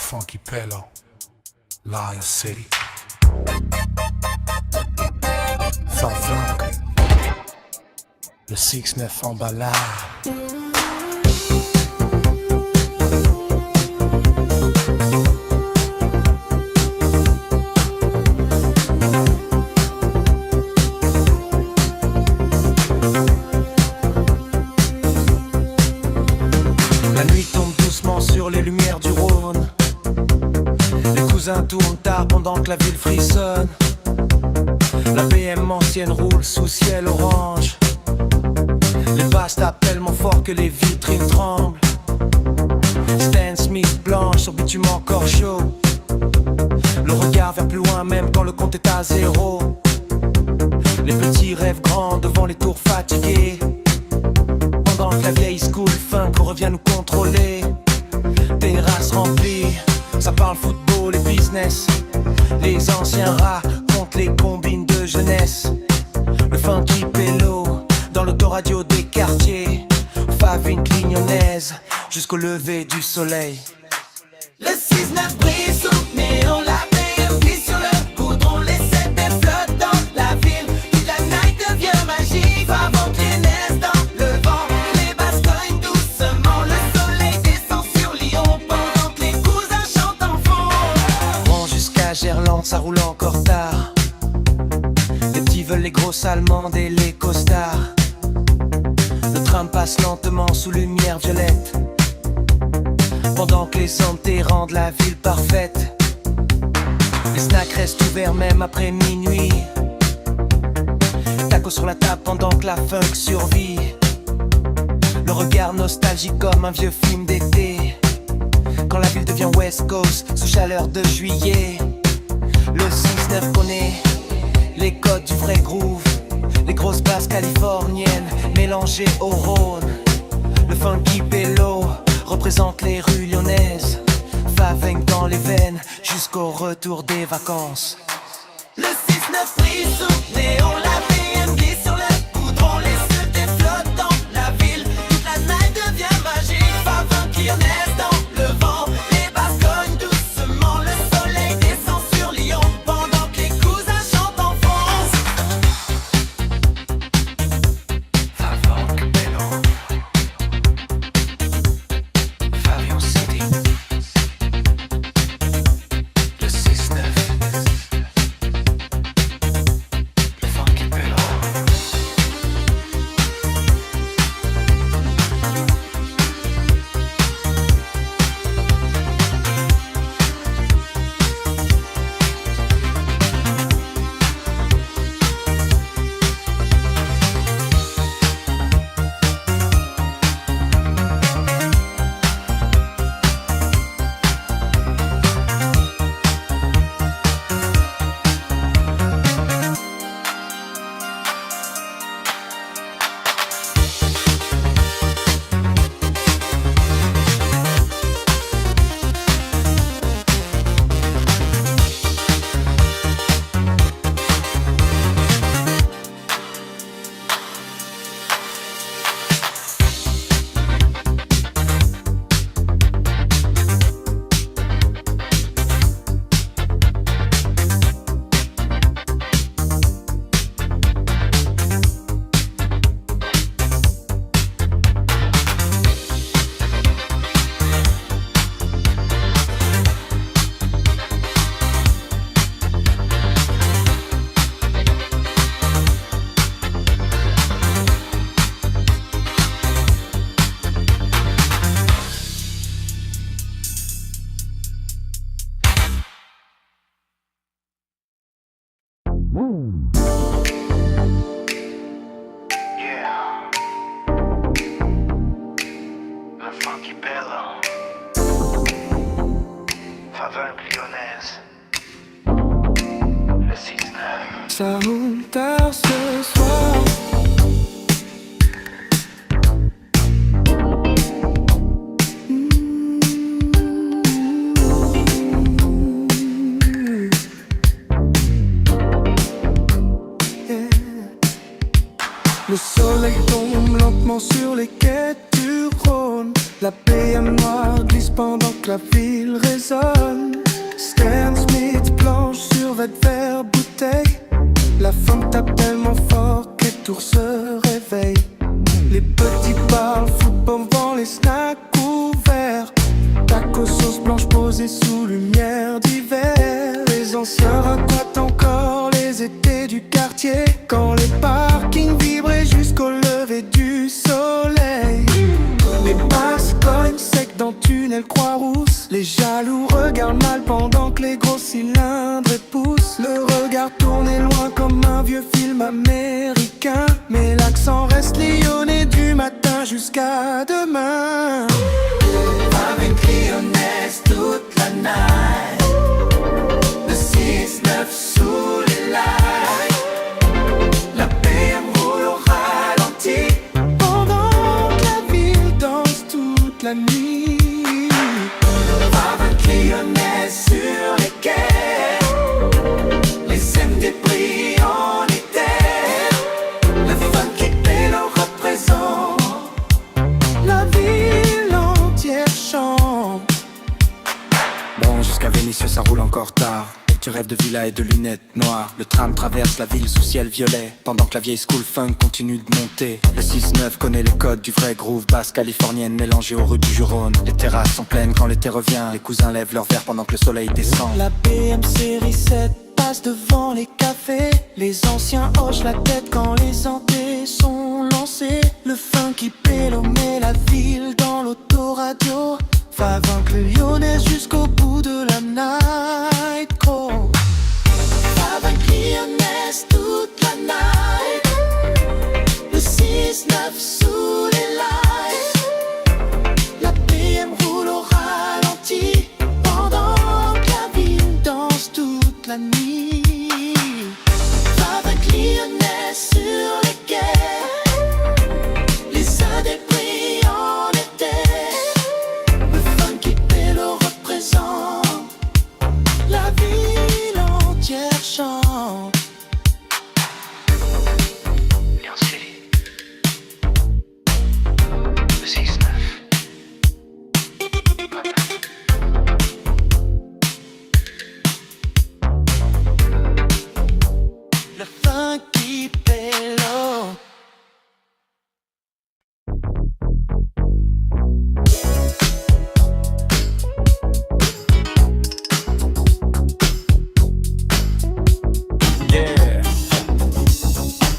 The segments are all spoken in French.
Funky Pillow, Lion City. Favunk, le 6-9 en balade. La nuit tombe doucement sur les lumières du Rhône. Les cousins tournent tard pendant que la ville frissonne. La BM ancienne roule sous ciel orange. Les basses tapent tellement fort que les vitrines tremblent. Stan Smith blanche sur bitume encore chaud. Le regard vers plus loin même quand le compte est à zéro. Les petits rêvent grands devant les tours fatiguées. Pendant que la vieille school funk revient nous contrôler. Terrasse remplie, ça parle football et business. Les anciens rats contre les combines de jeunesse. Le funky pélo dans l'autoradio des quartiers. Favine clignonnaise jusqu'au lever du soleil. Le 6-9 brille sous néon, la BM glisse sur le goudron. Les CD flottent dans la ville, toute la night devient magique. Avant que les naissent dans le vent, les basses cognent doucement. Le soleil descend sur Lyon pendant que les cousins chantent en fond. Rond jusqu'à Gerland, ça roule encore tard. Les petits veulent les grosses allemandes et les costards. Le tram passe lentement sous lumière violette. Pendant que les santés rendent la ville parfaite. Les snacks restent ouverts même après minuit. Tacos sur la table pendant que la funk survit. Le regard nostalgique comme un vieux film d'été. Quand la ville devient West Coast sous chaleur de juillet. Le 6-9 connaît les codes du vrai groove. Les grosses basses californiennes mélangées au Rhône. Le funky pélo représente les rues lyonnaises. Faveng dans les veines jusqu'au retour des vacances. Le 6-9 brille sous néon, la BM glisse sur le goudron. Les CD flottent dans la ville, toute la night devient magique. Favin qui naissent dans le vent, les basses cognent doucement. Le soleil descend sur Lyon pendant que les cousins chantent en France. Favong Pélo, Favion City, le 6-9, le Funky Pélo. Yeah. Le Funky Pillow, Faveur lyonnaise, le 6-9. Ça roule tard ce soir. Le soleil tombe lentement sur les quais du Rhône. La PM noire glisse pendant que la ville résonne. Stern Smith planche sur votre verre bouteille. La femme tape tellement fort que les tours se réveillent. Les petits parlent foot pendant les snacks ouverts. Tacos sauce blanche posée sous lumière d'hiver. Les anciens racontent encore les étés du quartier, quand les parkings vibraient jusqu'au lever du soleil. Les basses cognent sec dans tunnel Croix-Rousse. Les jaloux regardent mal pendant que les gros cylindres poussent. Le regard tourné loin comme un vieux film américain, mais l'accent reste lyonnais du matin jusqu'à demain. Avec lyonnaise toute la night. Le 6-9 sous les lights. La PM roule au ralenti pendant que la ville danse toute la nuit. Avec lyonnaise sur les quais. Les MD brillent en été. Le funky pélo représente la ville entière chante. Bon, jusqu'à Vénissieux ça roule encore tard. Tu rêves de villa et de lunettes noires. Le tram traverse la ville sous ciel violet, pendant que la vieille school funk continue de monter. Le 6-9 connaît les codes du vrai groove basse californienne mélangée aux rues du Jurône. Les terrasses sont pleines quand l'été revient. Les cousins lèvent leurs verres pendant que le soleil descend. La BM série 7 passe devant les cafés. Les anciens hochent la tête quand les antés sont lancés. Le funky pélo met la ville dans l'autoradio. Va vaincre le lyonnais jusqu'au bout de la night crow. Va vaincre lyonnaise toute la night. Le 6-9 sous les lights. La PM roule au ralenti pendant que la ville danse toute la nuit. Va vaincre lyonnaise sur les quais. Les AD brillent en été. La ville entière chante. Lyon City. Le 6-9. Le funky pélo.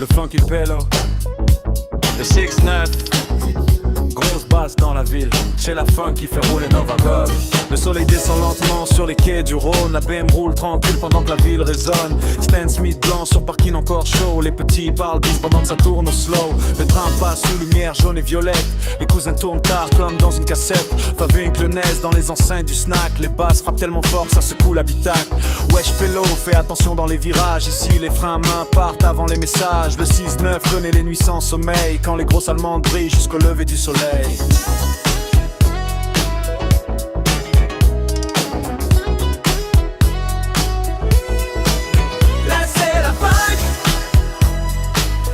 Le funky pélo, le 6-9, grosse basse dans la ville, c'est la funk qui fait rouler nos wagons. Le soleil descend lentement sur les quais du Rhône, la BM roule tranquille pendant que la ville résonne. Stan Smith blanc sur parking encore chaud, les petits parlent bis pendant que ça tourne au slow. Le train passe sous lumière jaune et violette, les cousins tournent tard comme dans une cassette. Favink le naise dans les enceintes du snack, les basses frappent tellement fort ça secoue l'habitacle. Wesh pélo, fais attention dans les virages, ici les freins à main partent avant les messages. Le 6-9 connaît les nuits sans sommeil, quand les grosses allemandes brillent jusqu'au lever du soleil.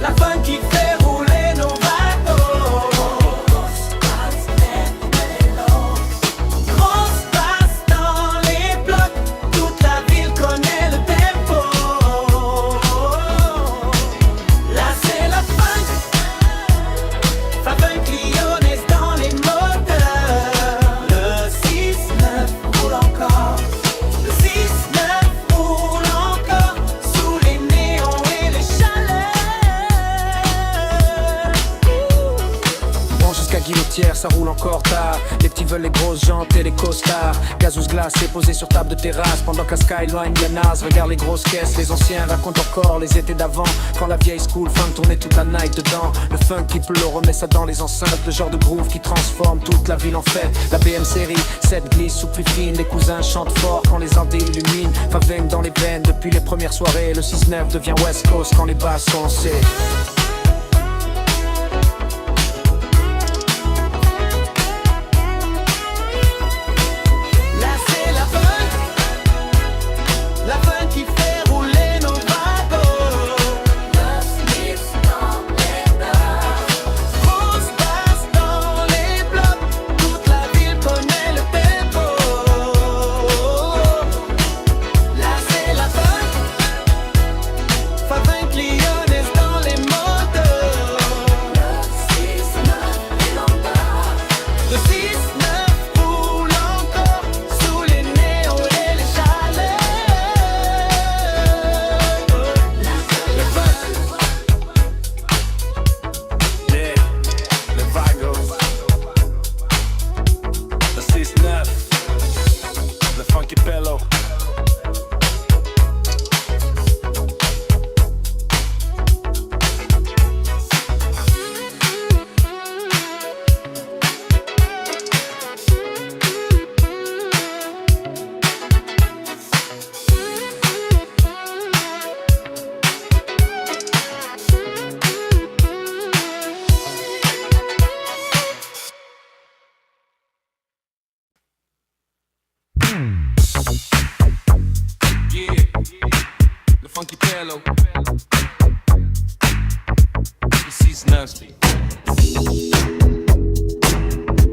La funk qui fait rouler nos bateaux. Grosse basse dans les blocs, toute la ville connaît le tempo. Là c'est la funk lyonnaise dans les moteurs. Le 6-9 roule encore. Le 6-9 roule encore sous les néons et les chaleurs. Bon, jusqu'à Guillotière, ça roule encore tard. Les petits veulent les grosses jantes et les costards. Gazouze glacée posée sur table de terrasse. Pendant qu'à Skyline, y'a Nas, regarde les grosses caisses. Les anciens racontent encore les étés d'avant, quand la vieille school funk tournait toute la night dedans. Le funk qui pleut remet ça dans les enceintes. Le genre de groove qui transforme toute la ville en fête. La BM série 7 glisse sous plus fine. Les cousins chantent fort quand les andés illuminent. Faveng dans les veines depuis les premières soirées. Le 6-9 devient West Coast quand les basses sont lancées. Yeah, le funky pillow. Ici c'est nasty.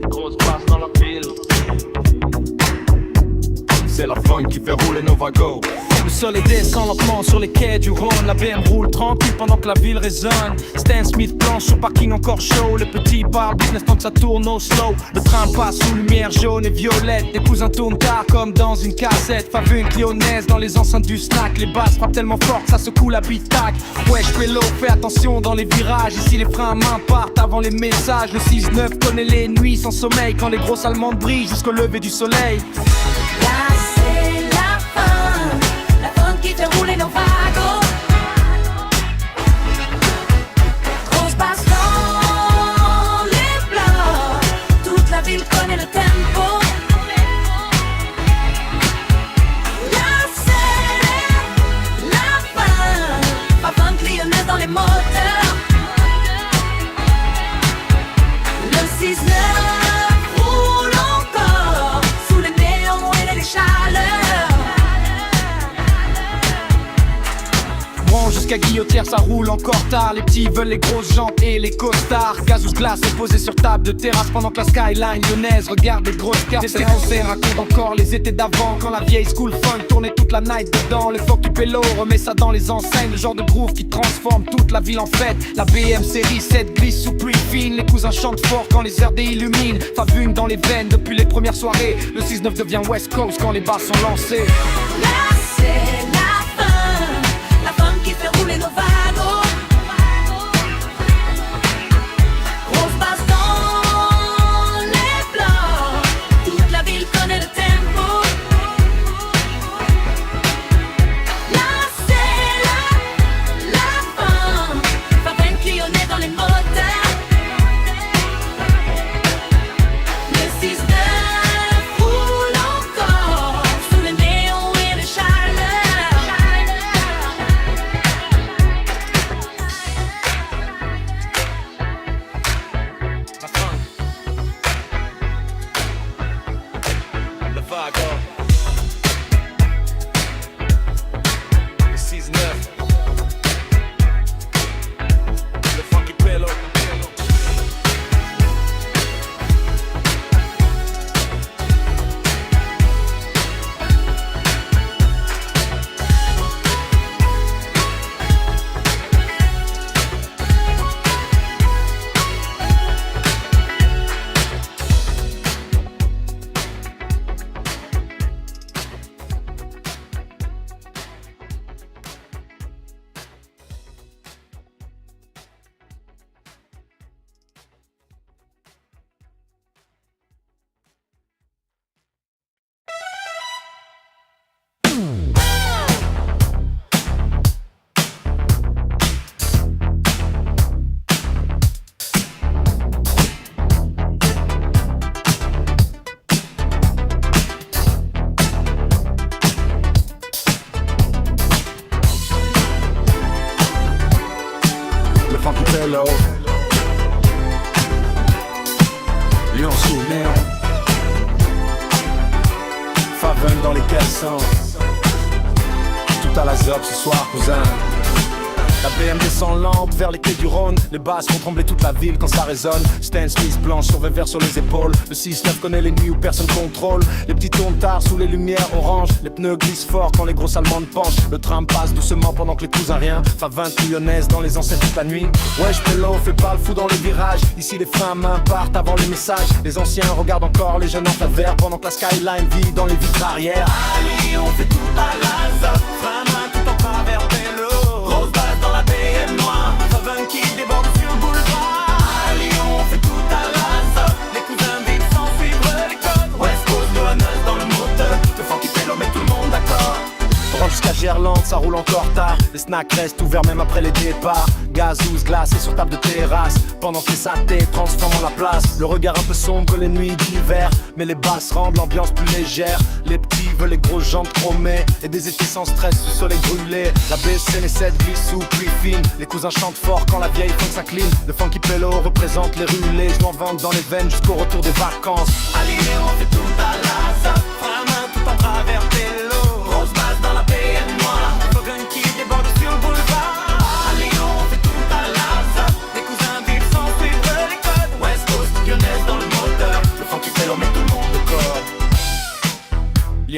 Grosse passe dans la ville. C'est la funk qui fait rouler nos wagons. Le soleil descend lentement sur les quais du Rhône. La BM roule tranquille pendant que la ville résonne. Stan Smith planche sur parking encore chaud. Le petit parle business tant que ça tourne au slow. Le train passe sous lumière jaune et violette. Les cousins tournent tard comme dans une cassette. Fave une clionnaise dans les enceintes du snack. Les basses frappent tellement fort que ça secoue la bitac. Wesh pélo, fais attention dans les virages. Ici les freins à main partent avant les messages. Le 6-9 connaît les nuits sans sommeil. Quand les grosses allemandes brillent jusqu'au lever du soleil. Là c'est la fin, la funk qui fait rouler nos wagons. Grosse basse dans les blocs, toute la ville connaît le tempo. Là c'est la fin, pas funk lyonnaise dans les moteurs. Le 6-9 roule encore sous les néons et les chaleurs. Branche jusqu'à Guillotière, ça roule encore tard. Les petits veulent les grosses jantes et les costards. Gazous glace est posé sur table de terrasse pendant que la skyline lyonnaise regarde les grosses cartes. Les Français racontent encore les étés d'avant, quand la vieille school funk tournait toute la night dedans. Le fuck du pélo remet ça dans les enseignes. Le genre de groove qui transforme toute la ville en fête. La BM série 7 glisse sous pluie fine. Les cousins chantent fort quand les RD illuminent. Favune dans les veines depuis les premières soirées. Le 6-9 devient West Coast quand les basses sont lancées. Là c'est la fin, la femme qui fait rouler nos wagons. Grosse basse dans les blocs, toute la ville connaît le tempo. Là c'est la fin, pas peine clionner dans les moteurs. Le 6-9 roule encore sous les néons et les chaleurs. La funk. Le wagon. Le 6-9. Le funky pillow. Le funky pillow. Lyon sous néon. Favenne dans les caissons. Tout à la zob ce soir, cousin. La BM descend lente vers les quais du Rhône. Les basses font trembler toute la ville quand ça résonne. Stan Smith blanche sur verre sur les épaules. Le 6-9 connaît les nuits où personne contrôle. Les petits tournent tard sous les lumières oranges. Les pneus glissent fort quand les grosses allemandes penchent. Le train passe doucement pendant que les cousins rien. Favin lyonnaise dans les enceintes toute la nuit. Wesh pélo, fais pas le fou dans les virages. Ici les freins à main partent avant les messages. Les anciens regardent encore les jeunes en faveur pendant que la skyline vit dans les vitres arrière. Allez, on fait tout à la zone. Frein à main tout en travers vélo. Grosse basse dans la BM noire. Favin qui déborde sur le boulevard. Allez, on fait tout à la zone. Les cousins vivent sans suivre les codes. West Coast, douaneuse dans le moteur. Le funky pélo met tout le monde d'accord. Rentre jusqu'à Gerland, ça roule encore tard. Les snacks restent ouverts même après les départs. Gazous glacés sur table de terrasse. Pendant que les satés transforment la place. Le regard un peu sombre les nuits d'hiver. Mais les basses rendent l'ambiance plus légère. Les petits veulent les grosses jantes chromées. Et des étés sans stress sous soleil brûlé. La BC les 7 glisse sous pluie fine. Les cousins chantent fort quand la vieille funk s'incline. Le funky pélo représente les rues. Les genoux en vente dans les veines jusqu'au retour des vacances. Allez, on fait tout à la zone. Frein à main tout en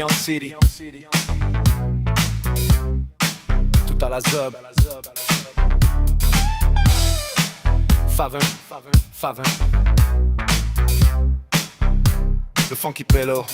Lyon City. Tout à la zob. Favin, Favin. Le Funky Pello.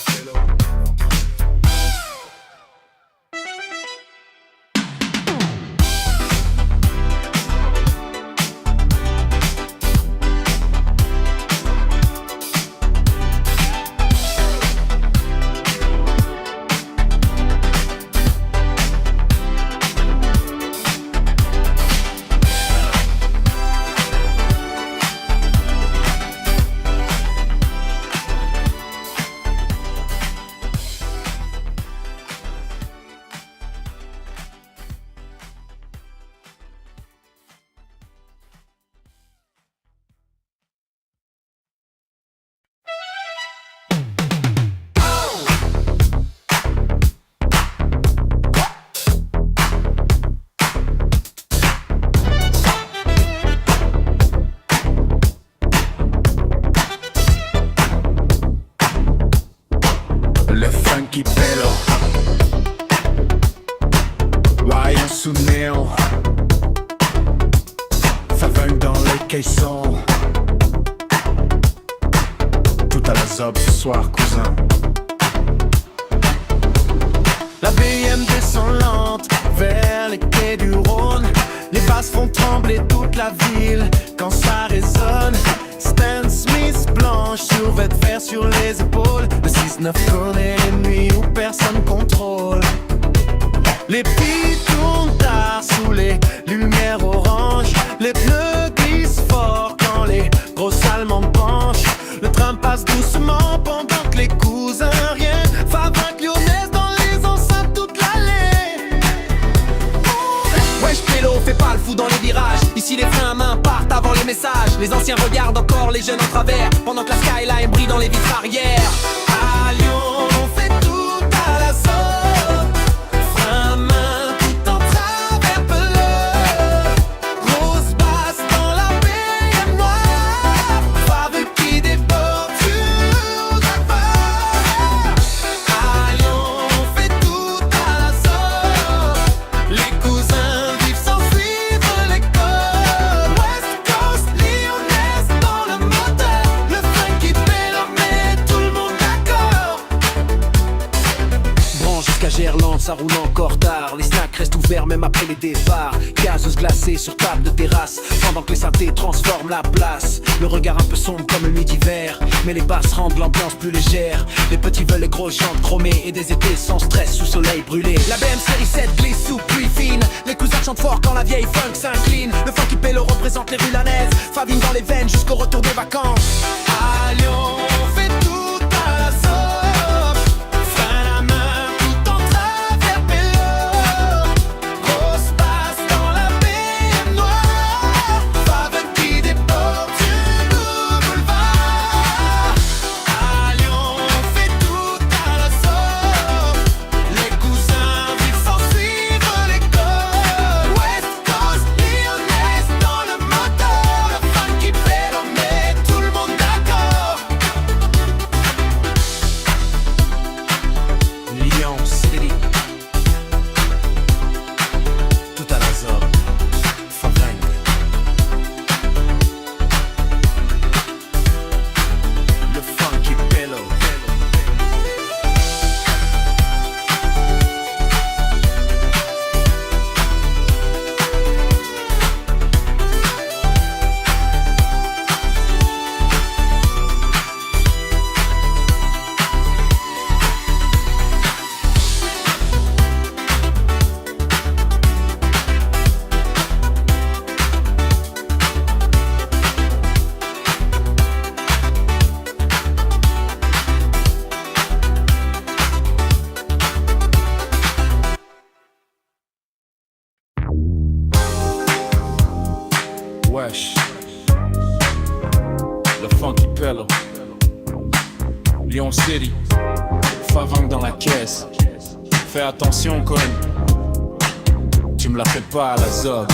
Le Funky Pello, Ryan sous néon, Favin dans les caissons. Tout à la zob ce soir, cousin. La BM descend lente vers les quais du Rhône. Les basses font trembler toute la ville quand ça résonne. Stan Smith blanche, survêt vert sur les épaules. Le 6-9 connaît les nuits où personne contrôle. Les filles tournent tard sous les lumières oranges. Les pneus glissent fort quand les grosses allemandes penchent. Le train passe doucement pendant que les cousins rien. Favin lyonnaise dans les enceintes toute l'allée. Wesh Pello, fais pas le fou dans les virages. Ici les freins à main partent avant les messages. Les anciens regardent encore les jeunes en travers pendant que la skyline brille dans les vitres arrière. À Lyon, on fait tout à la zone. Frein à main tout en travers peleux. Grosse basse dans la BM noire. Favre qui déborde sur la barre. À Lyon, on fait tout à la zone. Les cousins vivent sans suivre l'école. West Coast, lyonnaise dans le moteur. Le Funky Pello met tout le monde d'accord. Branche jusqu'à Gerland, ça roule encore tard. Les snacks restent ouverts même après les départs. Gazeuse glacée sur table de terrasse pendant que les synthés transforment la place. Le regard un peu sombre comme une nuit d'hiver, mais les basses rendent l'ambiance plus légère. Les petits veulent les grosses jantes chromées et des étés sans stress sous soleil brûlé. La BM série 7 glisse sous pluie fine. Les cousins chantent fort quand la vieille funk s'incline. Le Funky Pello représente les rues lanaises. Favine dans les veines jusqu'au retour des vacances. À Lyon, on fait tout à la zone. Frein à main tout en travers pello. Grosse basse dans la BM noire. Favre qui déborde du boulevard. À Lyon, on fait tout à la zone. Les cousins vivent sans suivre l'école. West Coast, lyonnaise dans le moteur. Le Funky Pello met tout le monde d'accord. Lyon City, tout à la zone, Favin. Le Funky Pello. Wesh. Le Funky Pello. Lyon City. Favin dans la caisse. Fais attention, con. Tu me la fais pas à la zob.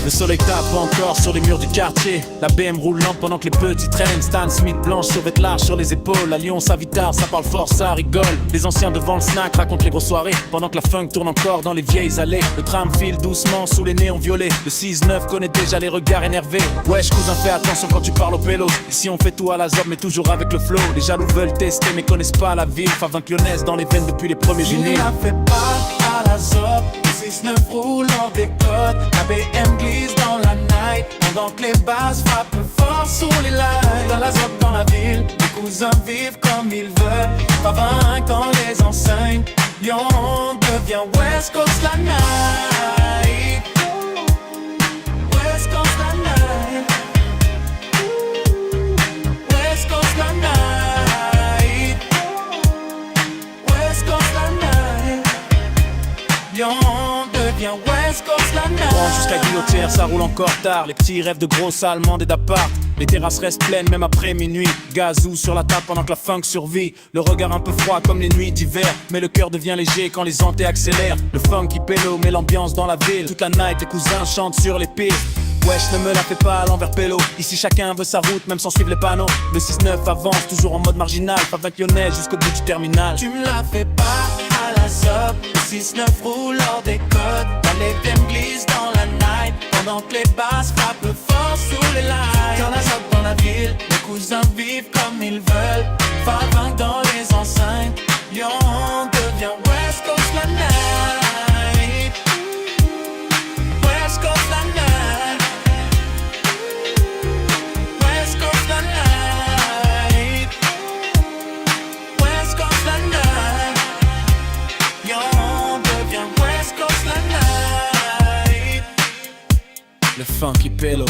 Le soleil tape encore sur les murs du quartier. La BM roule lente pendant que les petits traînent. Stan Smith blanche, survêt large sur les épaules. À Lyon, ça vitard, ça parle fort, ça rigole. Les anciens devant le snack racontent les grosses soirées. Pendant que la funk tourne encore dans les vieilles allées. Le tram file doucement sous les néons violets. Le 6-9 connaît déjà les regards énervés. Wesh cousin, fais attention quand tu parles au pélo. Ici on fait tout à la zob mais toujours avec le flow. Les jaloux veulent tester mais connaissent pas la ville. Favin lyonnaise dans les veines depuis les premiers Tu vinyles. la fais pas à la zob. Le 6-9 roule en décote. La BM glisse dans la night. Pendant que les basses frappent fort sous les lights. Dans la zob, dans la ville, les cousins vivent comme ils veulent. Favin dans les enseignes. Lyon devient West Coast la night. West Coast la night. West Coast la night. West Coast la night. Lyon devient West Coast la night. Jusqu'à Guillotière, ça roule encore tard. Les petits rêves de grosses allemandes et d'appart. Les terrasses restent pleines même après minuit. Gazou sur la table pendant que la funk survit. Le regard un peu froid comme les nuits d'hiver. Mais le cœur devient léger quand les antés accélèrent. Le funk qui pélo met l'ambiance dans la ville. Toute la night les cousins chantent sur les pistes. Wesh ne me la fais pas à l'envers pélo. Ici chacun veut sa route même sans suivre les panneaux. Le 6-9 avance toujours en mode marginal. Favin lyonnaise jusqu'au bout du terminal. Tu me la fais pas à la zob. Le 6-9 roule hors des codes. Les BM glissent dans la night. Pendant que les basses frappent fort sous les lights. Dans la zob, dans la ville, les cousins vivent comme ils veulent. Favin dans les enceintes. Lyon devient West Coast la night. West Coast la night. West Coast la night. West Coast la night. Lyon devient West Coast la night. Le funky pélo.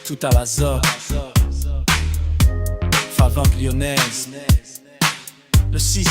Tout à la zob. Favin lyonnaise. Le 6-9.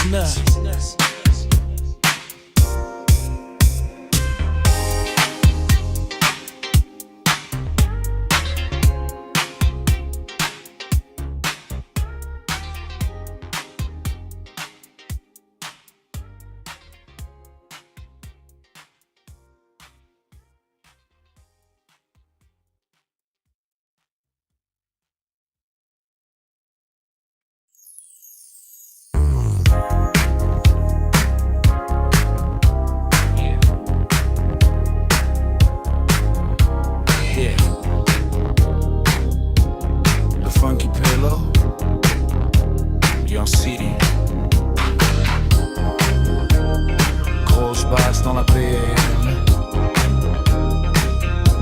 Grosse basse dans la BM.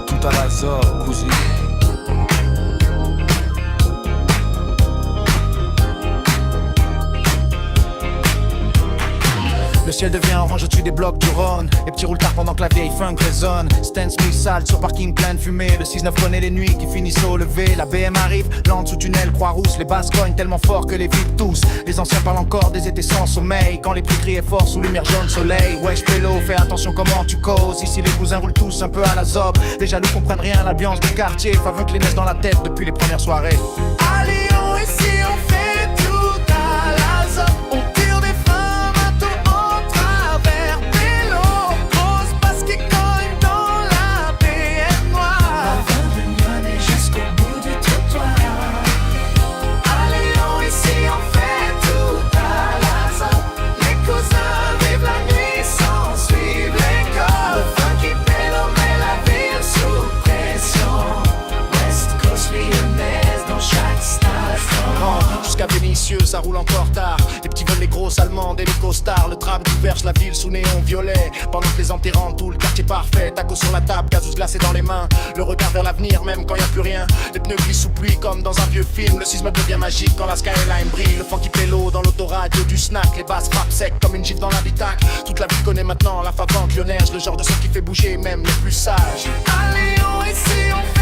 Tout à la zob, cousine. Le ciel devient orange au-dessus des blocs du Rhône. Les petits roulent tard pendant que la vieille funk résonne. Stan Smith sale sur parking plein de fumée. Le 6-9 connaît les nuits qui finissent au lever. La BM arrive, lente sous tunnel, Croix-Rousse. Les basses cognent tellement fort que les vides tous. Les anciens parlent encore des étés sans sommeil. Quand les prix crient fort sous lumière jaune soleil. Wesh pélo, fais attention comment tu causes. Ici les cousins roulent tous un peu à la zob. Les jaloux comprennent rien, l'ambiance du quartier. Faveur que les naisses dans la tête depuis les premières soirées. À Lyon, ici on fait tout à la zob. On tire des femmes à tout en travers vélo. Grosse basse qui cogne dans la BM noire. Avant de mener jusqu'au bout du trottoir. À Lyon, ici on fait tout à la zob. Les cousins vivent la nuit sans suivre l'école. Le funky pélo met la ville sous pression. West Coast lyonnaise dans chaque station. Jusqu'à Vénitieux, ça roule encore tard. Les petits veulent les grosses allemandes et les costards. Le tram diverge la ville sous néon violet. Pendant que les enterrants, tout le quartier parfait. Tacos sur la table, gazous glacés dans les mains. Le regard vers l'avenir, même quand y a plus rien. Les pneus glissent sous pluie comme dans un vieux film. Le 6 devient magique quand la skyline brille. Le funky pélo dans l'autoradio du snack. Les basses frappent sec comme une gifle dans l'habitacle. Toute la ville connaît maintenant la favante lyonnaise. Le genre de son qui fait bouger même les plus sages. À Lyon, ici on fait